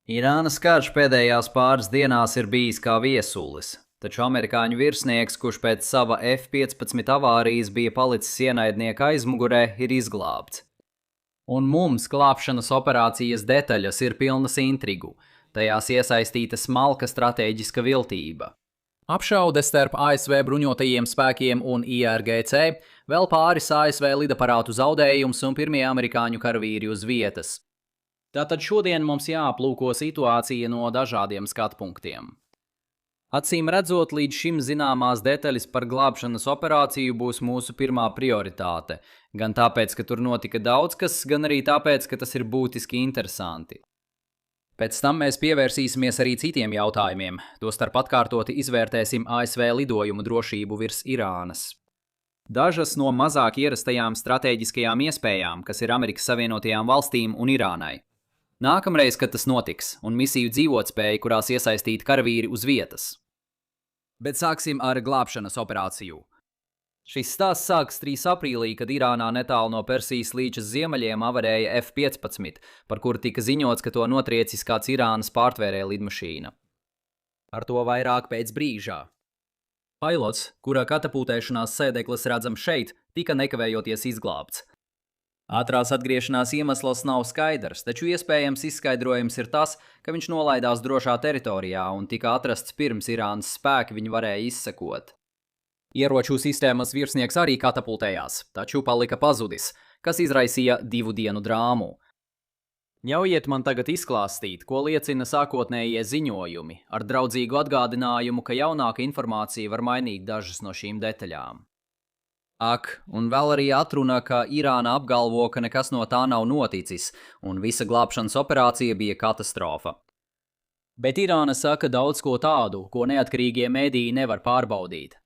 Irānas karš pēdējās pāris dienās ir bijis kā viesulis, taču amerikāņu virsnieks, kurš pēc sava F-15 avārijas bija palicis ienaidnieka aizmugurē, ir izglābts. Un mums glābšanas operācijas detaļas ir pilnas intrigu, tajās iesaistīta smalka stratēģiska viltība. Apšaude starp ASV bruņotajiem spēkiem un IRGC, vēl pāris ASV lidaparātu zaudējums un pirmie amerikāņu karavīri uz vietas. Tātad šodien mums jāaplūko situācija no dažādiem skatu punktiem. Acīm redzot, līdz šim zināmās detaļas par glābšanas operāciju būs mūsu pirmā prioritāte, gan tāpēc, ka tur notika daudz kas, gan arī tāpēc, ka tas ir būtiski interesanti. Pēc tam mēs pievērsīsimies arī citiem jautājumiem, tostarp atkārtoti izvērtēsim ASV lidojumu drošību virs Irānas. Dažas no mazāk ierastajām stratēģiskajām iespējām, kas ir Amerikas Savienotajām valstīm un Irānai. Nākamreiz, kad tas notiks, un misiju dzīvotspēja, kurās iesaistīti karavīri uz vietas. Bet sāksim ar glābšanas operāciju. Šis stāsts sākas 3. aprīlī, kad Irānā netālu no Persijas līča ziemeļiem avarēja F-15, par kuru tika ziņots, ka to notriecis kāds Irānas pārtvērēja lidmašīna. Ar to vairāk pēc brīžā. Pilots, kura katapultēšanās sēdeklis redzams šeit, tika nekavējoties izglābts. Ātrās atgriešanās iemesls nav skaidrs, taču iespējams izskaidrojums ir tas, ka viņš nolaidās drošā teritorijā un tika atrasts pirms Irānas spēki viņu varēja izsekot. Ieroču sistēmas virsnieks arī katapultējās, taču palika pazudis, kas izraisīja 2 dienu drāmu. Ļaujiet man tagad izklāstīt, ko liecina sākotnējie ziņojumi, ar draudzīgu atgādinājumu, ka jaunāka informācija var mainīt dažas no šīm detaļām. Ak, un vēl arī atruna, ka Irāna apgalvo, ka nekas no tā nav noticis, un visa glābšanas operācija bija katastrofa. Bet Irāna saka daudz ko tādu, ko neatkarīgie mediji nevar pārbaudīt.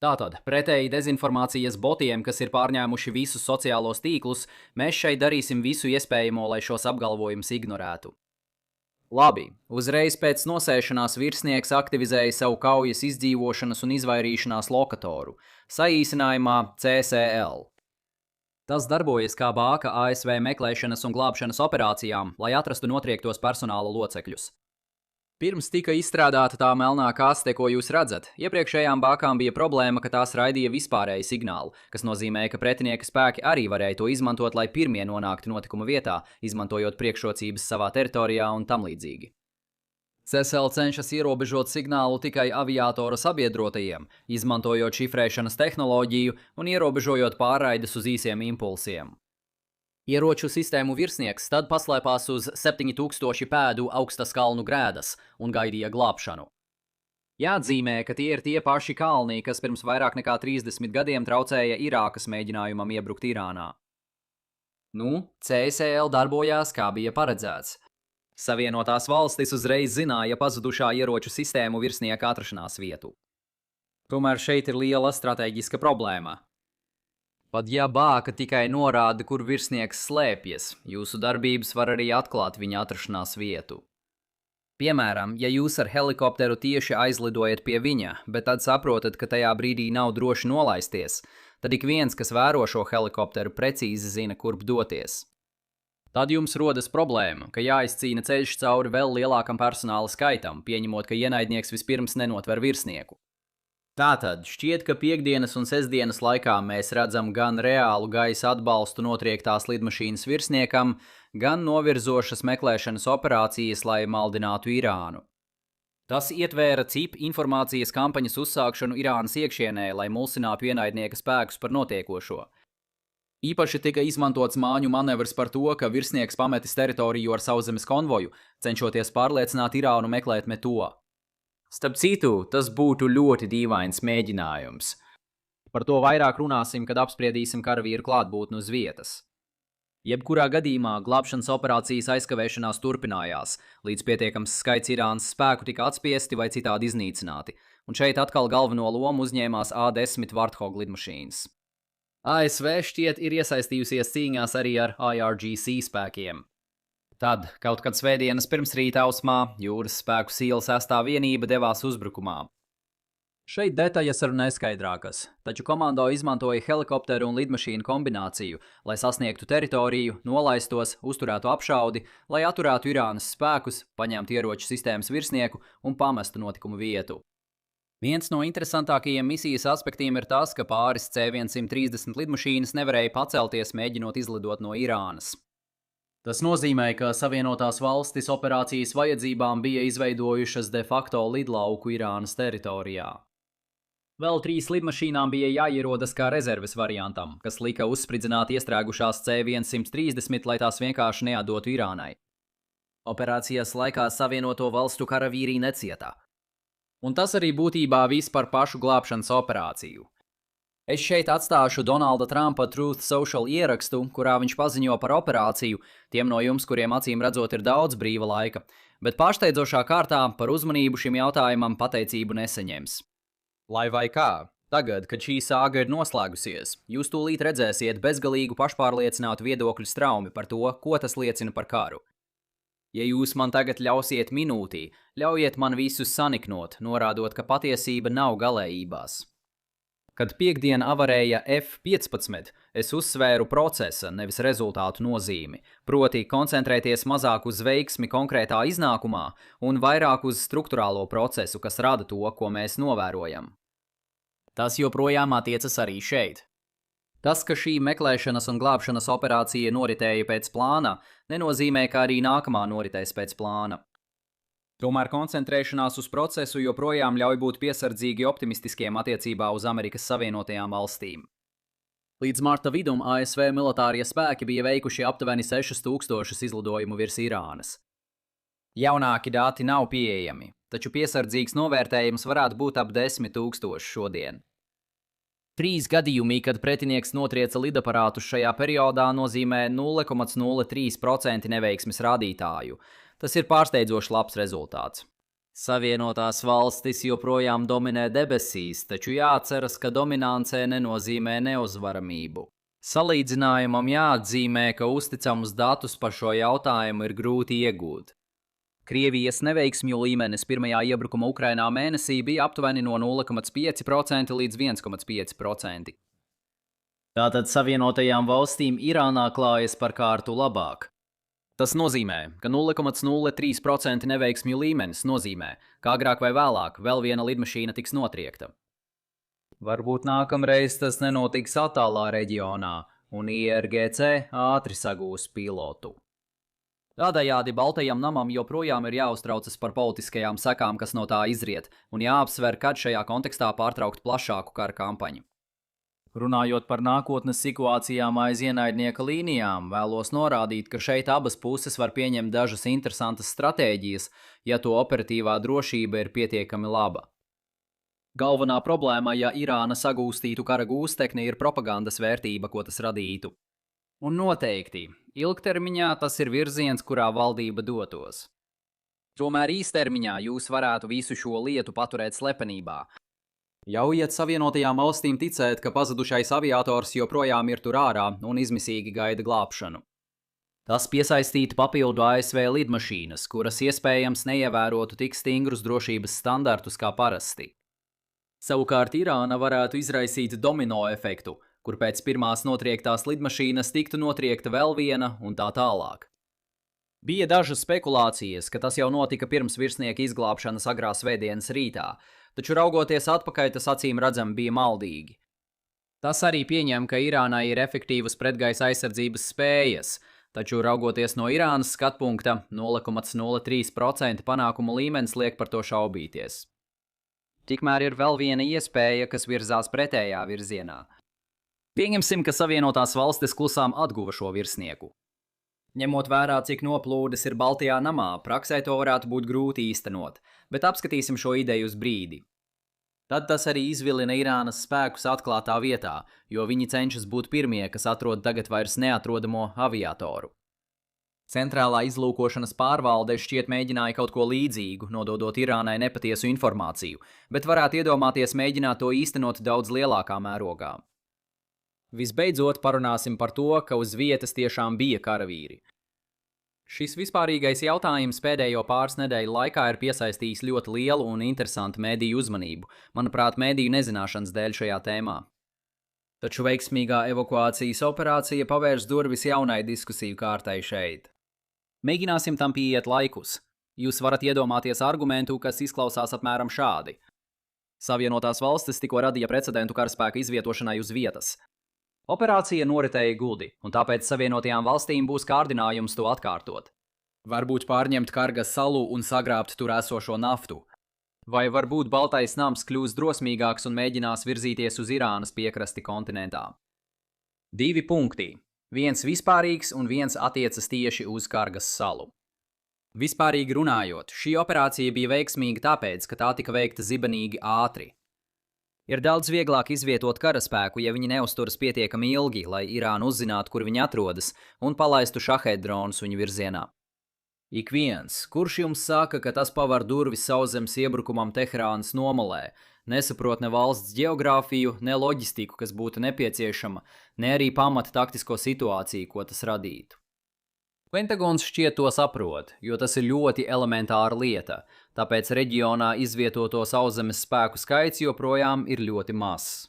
Tātad, pretēji dezinformācijas botiem, kas ir pārņēmuši visus sociālos tīklus, mēs šeit darīsim visu iespējamo, lai šos apgalvojumus ignorētu. Labi, uzreiz pēc nosēšanās virsnieks aktivizēja savu kaujas izdzīvošanas un izvairīšanās lokatoru, saīsinājumā CCL. Tas darbojas kā bāka ASV meklēšanas un glābšanas operācijām, lai atrastu notriektos personāla locekļus. Pirms tika izstrādāta tā melnā kaste, ko jūs redzat, iepriekšējām bākām bija problēma, ka tās raidīja vispārēju signālu, kas nozīmē, ka pretinieka spēki arī varēja to izmantot, lai pirmie nonāktu notikuma vietā, izmantojot priekšrocības savā teritorijā un tam līdzīgi. CCL cenšas ierobežot signālu tikai aviātora sabiedrotajiem, izmantojot šifrēšanas tehnoloģiju un ierobežojot pārraides uz īsiem impulsiem. Ieroču sistēmu virsnieks tad paslēpās uz 7000 pēdu augstas kalnu grēdas un gaidīja glābšanu. Jāatzīmē, ka tie ir tie paši kalni, kas pirms vairāk nekā 30 gadiem traucēja Irākas mēģinājumam iebrukt Irānā. CCL darbojās, kā bija paredzēts. Savienotās valstis uzreiz zināja pazudušā ieroču sistēmu virsnieka atrašanās vietu. Tomēr šeit ir liela stratēģiska problēma. Pat ja bāka tikai norāda, kur virsnieks slēpjas, jūsu darbības var arī atklāt viņa atrašanās vietu. Piemēram, ja jūs ar helikopteru tieši aizlidojat pie viņa, bet tad saprotat, ka tajā brīdī nav droši nolaisties, tad ik viens, kas vēro šo helikopteru, precīzi zina, kurp doties. Tad jums rodas problēma, ka jāizcīna ceļš cauri vēl lielākam personāla skaitam, pieņemot, ka ienaidnieks vispirms nenotver virsnieku. Tātad, šķiet, ka piektdienas un sestdienas laikā mēs redzam gan reālu gaisa atbalstu notriektās lidmašīnas virsniekam, gan novirzošas meklēšanas operācijas, lai maldinātu Irānu. Tas ietvēra CIP informācijas kampaņas uzsākšanu Irānas iekšienē, lai mulsinātu ienaidnieka spēkus par notiekošo. Īpaši tika izmantots māņu manevrs par to, ka virsnieks pametis teritoriju ar sauszemes konvoju, cenšoties pārliecināt Irānu meklēt Meto. Starp citu, tas būtu ļoti dīvains mēģinājums. Par to vairāk runāsim, kad apspriedīsim karavīru klātbūtni uz vietas. Jebkurā gadījumā glābšanas operācijas aizkavēšanās turpinājās, līdz pietiekams skaits Irānas spēku tika atspiesti vai citādi iznīcināti, un šeit atkal galveno lomu uzņēmās A-10 Warthog lidmašīnas. ASV šķiet ir iesaistījusies cīņās arī ar IRGC spēkiem. Tad, kaut kad svētdienas pirmsrīta ausmā, jūras spēku sīla 6. vienība devās uzbrukumā. Šeit detaļas ir neskaidrākas, taču komando izmantoja helikopteru un lidmašīnu kombināciju, lai sasniegtu teritoriju, nolaistos, uzturētu apšaudi, lai atturētu Irānas spēkus, paņemtu ieroču sistēmas virsnieku un pamestu notikumu vietu. Viens no interesantākajiem misijas aspektiem ir tas, ka pāris C-130 lidmašīnas nevarēja pacelties, mēģinot izlidot no Irānas. Tas nozīmē, ka Savienotās valstis operācijas vajadzībām bija izveidojušas de facto lidlauku Irānas teritorijā. Vēl 3 lidmašīnām bija jāierodas kā rezerves variantam, kas lika uzspridzināt iestrēgušās C-130, lai tās vienkārši neatdotu Irānai. Operācijas laikā Savienoto valstu karavīri necietā. Un tas arī būtībā viss par pašu glābšanas operāciju. Es šeit atstāšu Donalda Trumpa Truth Social ierakstu, kurā viņš paziņo par operāciju, tiem no jums, kuriem acīm redzot ir daudz brīva laika, bet pārsteidzošā kārtā par uzmanību šim jautājumam pateicību nesaņems. Lai vai kā, tagad, kad šī sāga ir noslēgusies, jūs tūlīt redzēsiet bezgalīgu pašpārliecinātu viedokļu straumi par to, ko tas liecina par karu. Ja jūs man tagad ļausiet minūtī, ļaujiet man visus saniknot, norādot, ka patiesība nav galējībās. Kad piekdien avarēja F-15, es uzsvēru procesa, nevis rezultātu nozīmi, proti koncentrēties mazāk uz veiksmi konkrētā iznākumā un vairāk uz strukturālo procesu, kas rada to, ko mēs novērojam. Tas joprojām attiecas arī šeit. Tas, ka šī meklēšanas un glābšanas operācija noritēja pēc plāna, nenozīmē, ka arī nākamā noritēs pēc plāna. Tomēr koncentrēšanās uz procesu joprojām ļauj būt piesardzīgi optimistiskiem attiecībā uz Amerikas Savienotajām valstīm. Līdz marta vidum ASV militārie spēki bija veikuši aptuveni 6000 izlidojumu virs Irānas. Jaunāki dati nav pieejami, taču piesardzīgs novērtējums varētu būt ap 10 000 šodien. 3 gadījumi, kad pretinieks notrieca lidaparātus šajā periodā, nozīmē 0,03% neveiksmes rādītāju. Tas ir pārsteidzoši labs rezultāts. Savienotās valstis joprojām dominē debesīs, taču jāatceras, ka dominancē nenozīmē neuzvaramību. Salīdzinājumam jāatzīmē, ka uzticamus datus par šo jautājumu ir grūti iegūt. Krievijas neveiksmju līmenis pirmajā iebrukuma Ukrainā mēnesī bija aptuveni no 0,5% līdz 1,5%. Tātad Savienotajām valstīm Irānā klājas par kārtu labāk. Tas nozīmē, ka 0,03% neveiksmju līmenis nozīmē, ka agrāk vai vēlāk vēl viena lidmašīna tiks notriekta. Varbūt nākamreiz tas nenotiks attālā reģionā, un IRGC ātri sagūs pilotu. Tādējādi Baltajam namam joprojām ir jāuztraucas par politiskajām sekām, kas no tā izriet, un jāapsver, kad šajā kontekstā pārtraukt plašāku kara kampaņu. Runājot par nākotnes situācijām aiz ienaidnieka līnijām, vēlos norādīt, ka šeit abas puses var pieņemt dažas interesantas stratēģijas, ja to operatīvā drošība ir pietiekami laba. Galvenā problēma, ja Irāna sagūstītu kara gūstekni, ir propagandas vērtība, ko tas radītu. Un noteikti, ilgtermiņā tas ir virziens, kurā valdība dotos. Tomēr īstermiņā jūs varētu visu šo lietu paturēt slepenībā. Ļaujiet Savienotajām valstīm ticēt, ka pazudušais aviators joprojām ir tur ārā un izmisīgi gaida glābšanu. Tas piesaistītu papildu ASV lidmašīnas, kuras iespējams neievērotu tik stingrus drošības standartus kā parasti. Savukārt Irāna varētu izraisīt domino efektu, kur pēc pirmās notriektās lidmašīnas tiktu notriekta vēl viena un tā tālāk. Bija dažas spekulācijas, ka tas jau notika pirms virsnieka izglābšanas agrā svētdienas rītā, taču raugoties atpakaļ, tas acīm redzam bija maldīgi. Tas arī pieņem, ka Irānai ir efektīvas pretgaisa aizsardzības spējas, taču raugoties no Irānas skatpunkta, 0,03% panākumu līmenis liek par to šaubīties. Tikmēr ir vēl viena iespēja, kas virzās pretējā virzienā. Pieņemsim, ka Savienotās valstis klusām atguva šo virsnieku. Ņemot vērā, cik noplūdes ir Baltajā namā, praksē to varētu būt grūti īstenot, bet apskatīsim šo ideju uz brīdi. Tad tas arī izvilina Irānas spēkus atklātā vietā, jo viņi cenšas būt pirmie, kas atrod tagad vairs neatrodamo aviatoru. Centrālā izlūkošanas pārvalde šķiet mēģināja kaut ko līdzīgu, nododot Irānai nepatiesu informāciju, bet varētu iedomāties mēģināt to īstenot daudz lielākā mērogā. Visbeidzot, parunāsim par to, ka uz vietas tiešām bija karavīri. Šis vispārīgais jautājums pēdējo pāris nedēļu laikā ir piesaistījis ļoti lielu un interesantu mediju uzmanību, manuprāt, mediju nezināšanas dēļ šajā tēmā. Taču veiksmīgā evakuācijas operācija pavērs durvis jaunai diskusiju kārtai šeit. Mēģināsim tam pieiet laikus. Jūs varat iedomāties argumentu, kas izklausās apmēram šādi. Savienotās valstis tikko radīja precedentu karaspēka izvietošanai uz vietas. Operācija noritēja gudi, un tāpēc Savienotajām valstīm būs kārdinājums to atkārtot. Varbūt pārņemt Kargas salu un sagrābt tur esošo naftu. Vai varbūt Baltais nams kļūs drosmīgāks un mēģinās virzīties uz Irānas piekrasti kontinentā. 2 punkti. Viens vispārīgs un viens attiecas tieši uz Kargas salu. Vispārīgi runājot, šī operācija bija veiksmīga tāpēc, ka tā tika veikta zibenīgi ātri. Ir daudz vieglāk izvietot karaspēku, ja viņi neusturas pietiekami ilgi, lai Irāna uzzinātu, kur viņi atrodas, un palaistu šahēdronus viņu virzienā. Ik viens, kurš jums saka, ka tas paver durvis sauszemes iebrukumam Teherānas nomalē, nesaprot ne valsts ģeogrāfiju, ne loģistiku, kas būtu nepieciešama, ne arī pamata taktisko situāciju, ko tas radītu. Pentagons šķiet to saprot, jo tas ir ļoti elementāra lieta, tāpēc reģionā izvietoto sauszemes spēku skaits joprojām ir ļoti mazs.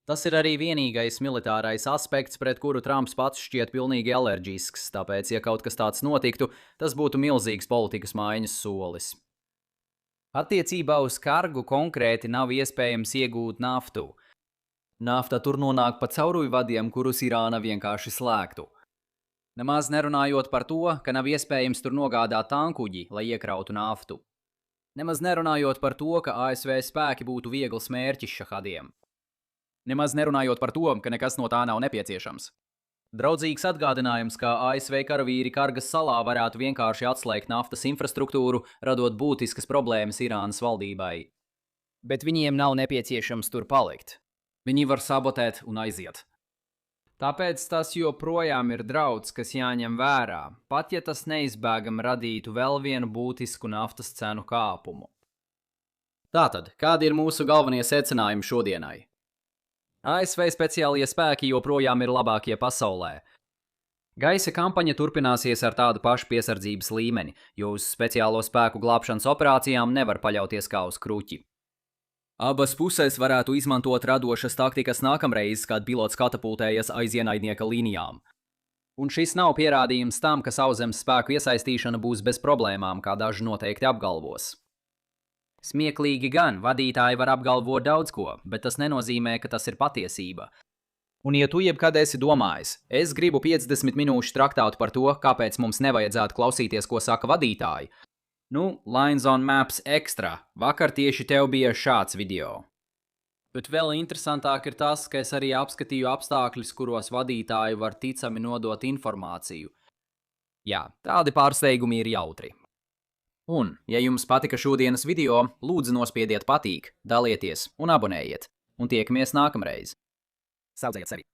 Tas ir arī vienīgais militārais aspekts, pret kuru Trumps pats šķiet pilnīgi alerģisks, tāpēc, ja kaut kas tāds notiktu, tas būtu milzīgs politikas maiņas solis. Attiecībā uz Kargu konkrēti nav iespējams iegūt naftu. Nafta tur nonāk pa caurujvadiem, kurus Irāna vienkārši slēgtu. Nemaz nerunājot par to, ka nav iespējams tur nogādāt tankuģi, lai iekrautu naftu. Nemaz nerunājot par to, ka ASV spēki būtu viegls mērķis šahadiem. Nemaz nerunājot par to, ka nekas no tā nav nepieciešams. Draudzīgs atgādinājums, ka ASV karavīri Kargas salā varētu vienkārši atslēgt naftas infrastruktūru, radot būtiskas problēmas Irānas valdībai. Bet viņiem nav nepieciešams tur palikt. Viņi var sabotēt un aiziet. Tāpēc tas joprojām ir drauds, kas jāņem vērā, pat ja tas neizbēgami radītu vēl vienu būtisku naftas cenu kāpumu. Tātad, kādi ir mūsu galvenie secinājumi šodienai? ASV speciālie spēki joprojām ir labākie pasaulē. Gaisa kampaņa turpināsies ar tādu pašu piesardzības līmeni, jo uz speciālo spēku glābšanas operācijām nevar paļauties kā uz kruķi. Abas puses varētu izmantot radošas taktikas nākamreiz, kad pilots katapultējas aiz ienaidnieka līnijām. Un šis nav pierādījums tam, ka sauszemes spēku iesaistīšana būs bez problēmām, kā daži noteikti apgalvos. Smieklīgi gan, vadītāji var apgalvot daudz ko, bet tas nenozīmē, ka tas ir patiesība. Un ja tu jebkad esi domājis, es gribu 50 minūšu traktātu par to, kāpēc mums nevajadzētu klausīties, ko saka vadītāji, Lines on Maps ekstra. Vakar tieši tev bija šāds video. Bet vēl interesantāk ir tas, ka es arī apskatīju apstākļus, kuros vadītāji var ticami nodot informāciju. Jā, tādi pārsteigumi ir jautri. Un, ja jums patika šodienas video, lūdzu nospiediet patīk, dalieties un abonējiet. Un tiekamies nākamreiz. Saudzējiet sevi!